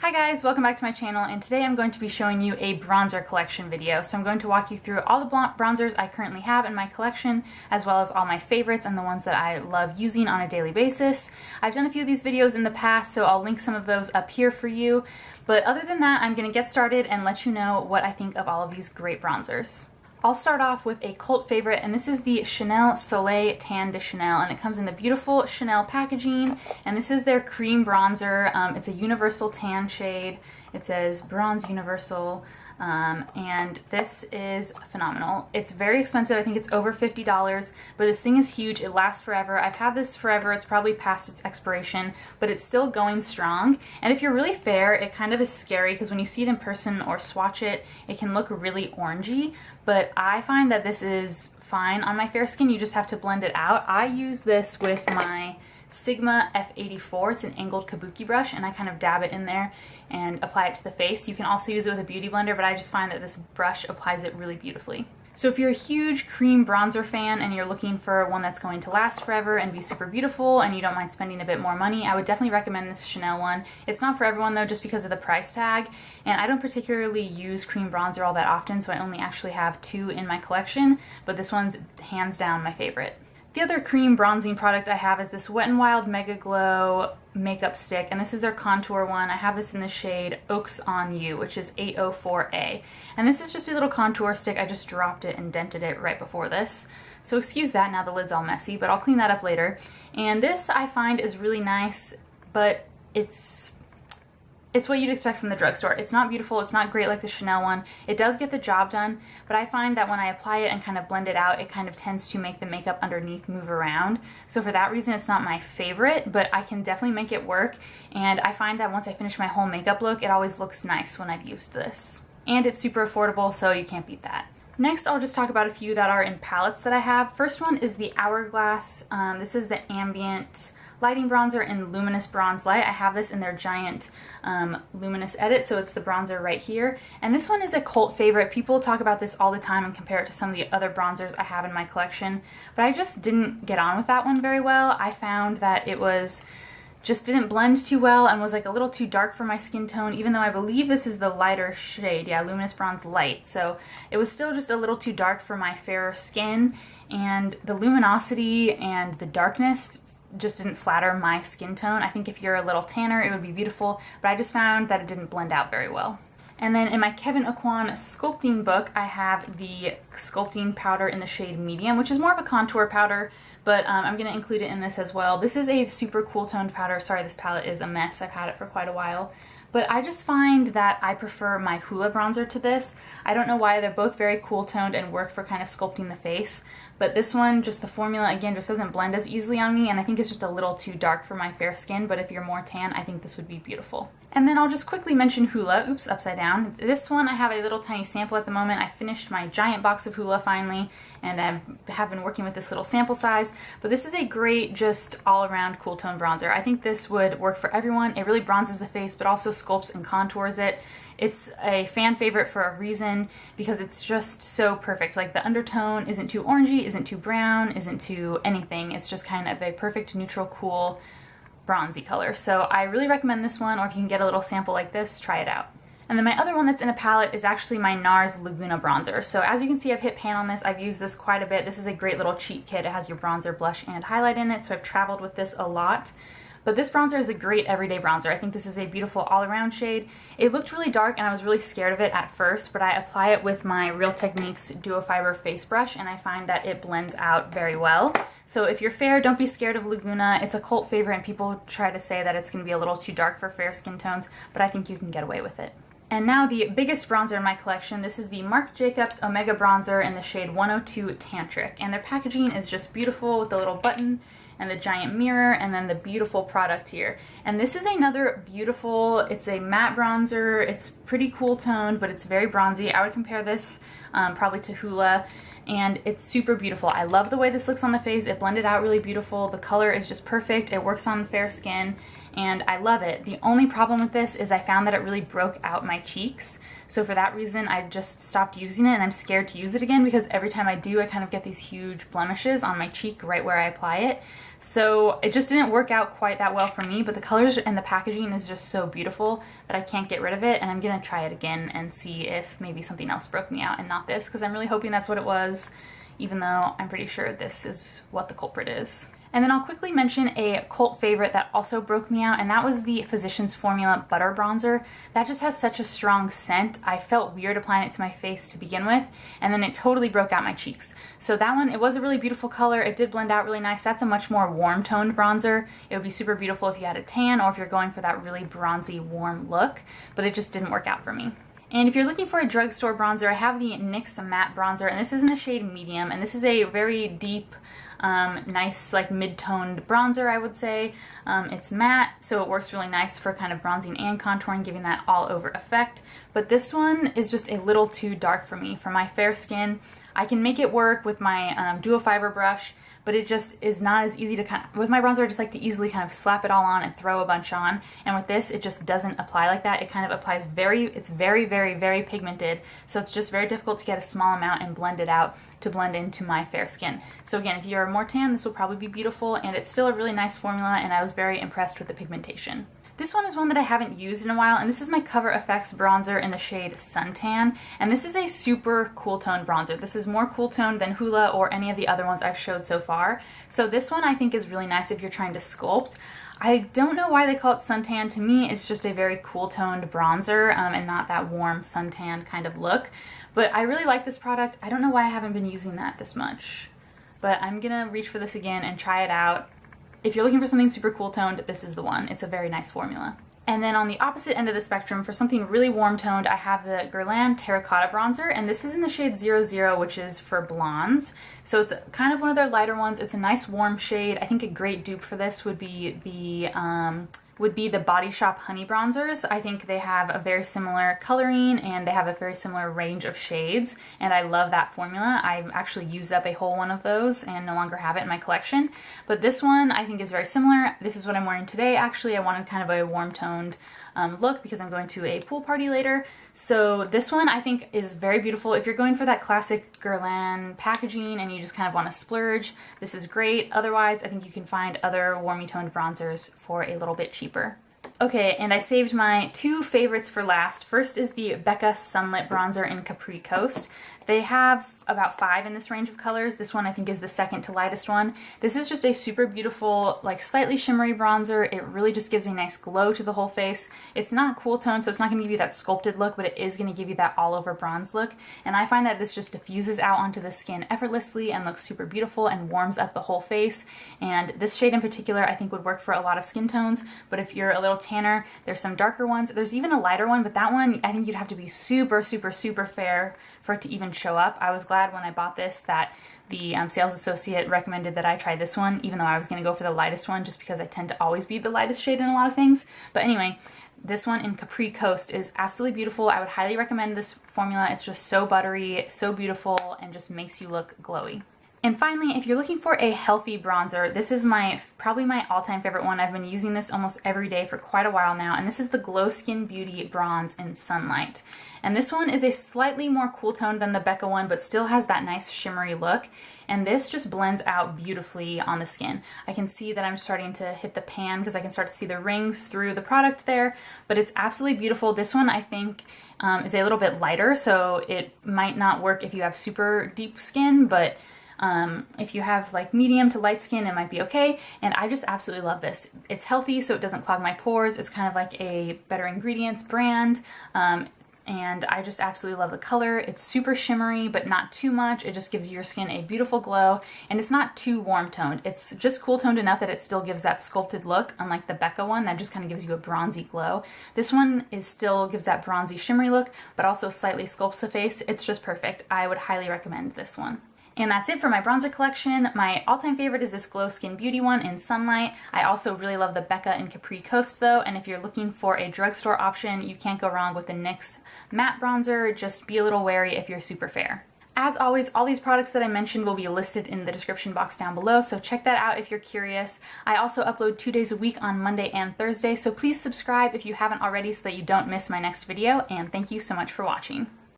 Hi guys, welcome back to my channel, and today I'm going to be showing you a bronzer collection video. So I'm going to walk you through all the bronzers I currently have in my collection, as well as all my favorites and the ones that I love using on a daily basis. I've done a few of these videos in the past, so I'll link some of those up here for you. But other than that, I'm going to get started and let you know what I think of all of these great bronzers. I'll start off with a cult favorite, and this is the Chanel Soleil Tan de Chanel, and it comes in the beautiful Chanel packaging, and this is their cream bronzer. It's a universal tan shade. It says Bronze Universal, and this is phenomenal. It's very expensive. I think it's over $50, but this thing is huge. It lasts forever. I've had this forever. It's probably past its expiration, but it's still going strong. And if you're really fair, it kind of is scary because when you see it in person or swatch it, it can look really orangey, but I find that this is fine on my fair skin. You just have to blend it out. I use this with my Sigma F84. It's an angled kabuki brush, and I kind of dab it in there and apply it to the face. You can also use it with a beauty blender, but I just find that this brush applies it really beautifully. So if you're a huge cream bronzer fan and you're looking for one that's going to last forever and be super beautiful and you don't mind spending a bit more money, I would definitely recommend this Chanel one. It's not for everyone though, just because of the price tag, and I don't particularly use cream bronzer all that often, so I only actually have two in my collection, but this one's hands down my favorite. The other cream bronzing product I have is this Wet n Wild Mega Glow makeup stick, and this is their contour one. I have this in the shade Oaks on You, which is 804A. And this is just a little contour stick. I just dropped it and dented it right before this. So excuse that, now the lid's all messy, but I'll clean that up later. And this I find is really nice, but it's what you'd expect from the drugstore. It's not beautiful, it's not great like the Chanel one. It does get the job done, but I find that when I apply it and kind of blend it out, it kind of tends to make the makeup underneath move around. So for that reason, it's not my favorite, but I can definitely make it work. And I find that once I finish my whole makeup look, it always looks nice when I've used this. And it's super affordable, so you can't beat that. Next, I'll just talk about a few that are in palettes that I have. First one is the Hourglass. This is the Ambient Lighting Bronzer in Luminous Bronze Light. I have this in their giant Luminous edit, so it's the bronzer right here. And this one is a cult favorite. People talk about this all the time and compare it to some of the other bronzers I have in my collection, but I just didn't get on with that one very well. I found that it just didn't blend too well and was like a little too dark for my skin tone, even though I believe this is the lighter shade. Yeah, Luminous Bronze Light. So it was still just a little too dark for my fairer skin, and the luminosity and the darkness just didn't flatter my skin tone. I think if you're a little tanner, it would be beautiful, but I just found that it didn't blend out very well. And then in my Kevyn Aucoin Sculpting book, I have the Sculpting powder in the shade Medium, which is more of a contour powder, but I'm going to include it in this as well. This is a super cool toned powder. Sorry, this palette is a mess. I've had it for quite a while. But I just find that I prefer my Hoola bronzer to this. I don't know why. They're both very cool toned and work for kind of sculpting the face. But this one, just the formula, again, just doesn't blend as easily on me, and I think it's just a little too dark for my fair skin, but if you're more tan, I think this would be beautiful. And then I'll just quickly mention Hoola. Oops, upside down. This one, I have a little tiny sample at the moment. I finished my giant box of Hoola finally, and I have been working with this little sample size. But this is a great, just all-around cool tone bronzer. I think this would work for everyone. It really bronzes the face, but also sculpts and contours it. It's a fan favorite for a reason because it's just so perfect. Like, the undertone isn't too orangey, isn't too brown, isn't too anything. It's just kind of a perfect neutral, cool, bronzy color. So I really recommend this one, or if you can get a little sample like this, try it out. And then my other one that's in a palette is actually my Nars Laguna bronzer. So as you can see, I've hit pan on this. I've used this quite a bit. This is a great little cheat kit. It has your bronzer, blush, and highlight in it, so I've traveled with this a lot. But this bronzer is a great everyday bronzer. I think this is a beautiful all-around shade. It looked really dark and I was really scared of it at first, but I apply it with my Real Techniques Duo Fiber face brush, and I find that it blends out very well. So if you're fair, don't be scared of Laguna. It's a cult favorite, and people try to say that it's going to be a little too dark for fair skin tones, but I think you can get away with it. And now the biggest bronzer in my collection. This is the Marc Jacobs Omega Bronzer in the shade 102 Tantric. And their packaging is just beautiful with the little button and the giant mirror and then the beautiful product here. And this is another beautiful, it's a matte bronzer. It's pretty cool toned, but it's very bronzy. I would compare this probably to Hoola. And it's super beautiful. I love the way this looks on the face. It blended out really beautiful. The color is just perfect. It works on fair skin. and I love it. The only problem with this is I found that it really broke out my cheeks. So for that reason, I just stopped using it, and I'm scared to use it again because every time I do, I kind of get these huge blemishes on my cheek right where I apply it. So it just didn't work out quite that well for me, but the colors and the packaging is just so beautiful that I can't get rid of it, and I'm gonna try it again and see if maybe something else broke me out and not this, because I'm really hoping that's what it was, even though I'm pretty sure this is what the culprit is. And then I'll quickly mention a cult favorite that also broke me out, and that was the Physicians Formula Butter Bronzer. That just has such a strong scent. I felt weird applying it to my face to begin with, and then it totally broke out my cheeks. So that one, it was a really beautiful color. It did blend out really nice. That's a much more warm-toned bronzer. It would be super beautiful if you had a tan or if you're going for that really bronzy, warm look, but it just didn't work out for me. And if you're looking for a drugstore bronzer, I have the NYX Matte Bronzer, and this is in the shade Medium, and this is a very deep, nice, like mid-toned bronzer, I would say. It's matte, so it works really nice for kind of bronzing and contouring, giving that all-over effect. But this one is just a little too dark for me. For my fair skin, I can make it work with my dual fiber brush, but it just is not as easy to kind of, with my bronzer I just like to easily kind of slap it all on and throw a bunch on, and with this it just doesn't apply like that. It kind of applies it's very pigmented, so it's just very difficult to get a small amount and blend it out to blend into my fair skin. So again, if you're more tan, this will probably be beautiful, and it's still a really nice formula, and I was very impressed with the pigmentation. This one is one that I haven't used in a while, and this is my Cover FX bronzer in the shade Suntan, and this is a super cool toned bronzer. This is more cool toned than Hoola or any of the other ones I've showed so far. So this one I think is really nice if you're trying to sculpt. I don't know why they call it suntan. To me, it's just a very cool toned bronzer and not that warm suntan kind of look. But I really like this product. I don't know why I haven't been using that this much, but I'm gonna reach for this again and try it out. If you're looking for something super cool toned, this is the one. It's a very nice formula. And then on the opposite end of the spectrum, for something really warm toned, I have the Gurelain Terracotta bronzer, and this is in the shade 00, which is for blondes. So it's kind of one of their lighter ones. It's a nice warm shade. I think a great dupe for this would be the Body Shop Honey bronzers. I think they have a very similar coloring and they have a very similar range of shades, and I love that formula. I've actually used up a whole one of those and no longer have it in my collection, but this one I think is very similar. This is what I'm wearing today. Actually, I wanted kind of a warm toned look because I'm going to a pool party later. So this one I think is very beautiful. If you're going for that classic Gurelain packaging and you just kind of want to splurge, this is great. Otherwise, I think you can find other warmy toned bronzers for a little bit cheaper. Okay, and I saved my two favorites for last. First is the Becca Sunlit bronzer in Capri Coast. They have about 5 in this range of colors. This one I think is the second to lightest one. This is just a super beautiful, like slightly shimmery bronzer. It really just gives a nice glow to the whole face. It's not cool tone, so it's not going to give you that sculpted look, but it is going to give you that all over bronze look. And I find that this just diffuses out onto the skin effortlessly and looks super beautiful and warms up the whole face. And this shade in particular I think would work for a lot of skin tones, but if you're a little tanner, there's some darker ones. There's even a lighter one, but that one I think you'd have to be super fair for it to even show up. I was glad when I bought this that the sales associate recommended that I try this one, even though I was going to go for the lightest one just because I tend to always be the lightest shade in a lot of things. But anyway, this one in Capri Coast is absolutely beautiful. I would highly recommend this formula. It's just so buttery, so beautiful, and just makes you look glowy. And finally, if you're looking for a healthy bronzer, this is probably my all-time favorite one. I've been using this almost every day for quite a while now, and this is the GloSkin Beauty Bronze in Sunlight. And this one is a slightly more cool tone than the Becca one, but still has that nice shimmery look. And this just blends out beautifully on the skin. I can see that I'm starting to hit the pan because I can start to see the rings through the product there, but it's absolutely beautiful. This one I think is a little bit lighter, so it might not work if you have super deep skin, but if you have like medium to light skin, it might be okay. And I just absolutely love this. It's healthy, so it doesn't clog my pores. It's kind of like a Better Ingredients brand. And I just absolutely love the color. It's super shimmery, but not too much. It just gives your skin a beautiful glow, and it's not too warm toned. It's just cool toned enough that it still gives that sculpted look, unlike the Becca one that just kind of gives you a bronzy glow. This one still gives that bronzy shimmery look, but also slightly sculpts the face. It's just perfect. I would highly recommend this one. And that's it for my bronzer collection. My all-time favorite is this GloSkin Beauty one in Sunlight. I also really love the Becca in Capri Coast though, and if you're looking for a drugstore option, you can't go wrong with the NYX matte bronzer. Just be a little wary if you're super fair. As always, all these products that I mentioned will be listed in the description box down below, so check that out if you're curious. I also upload 2 days a week on Monday and Thursday, so please subscribe if you haven't already so that you don't miss my next video, and thank you so much for watching.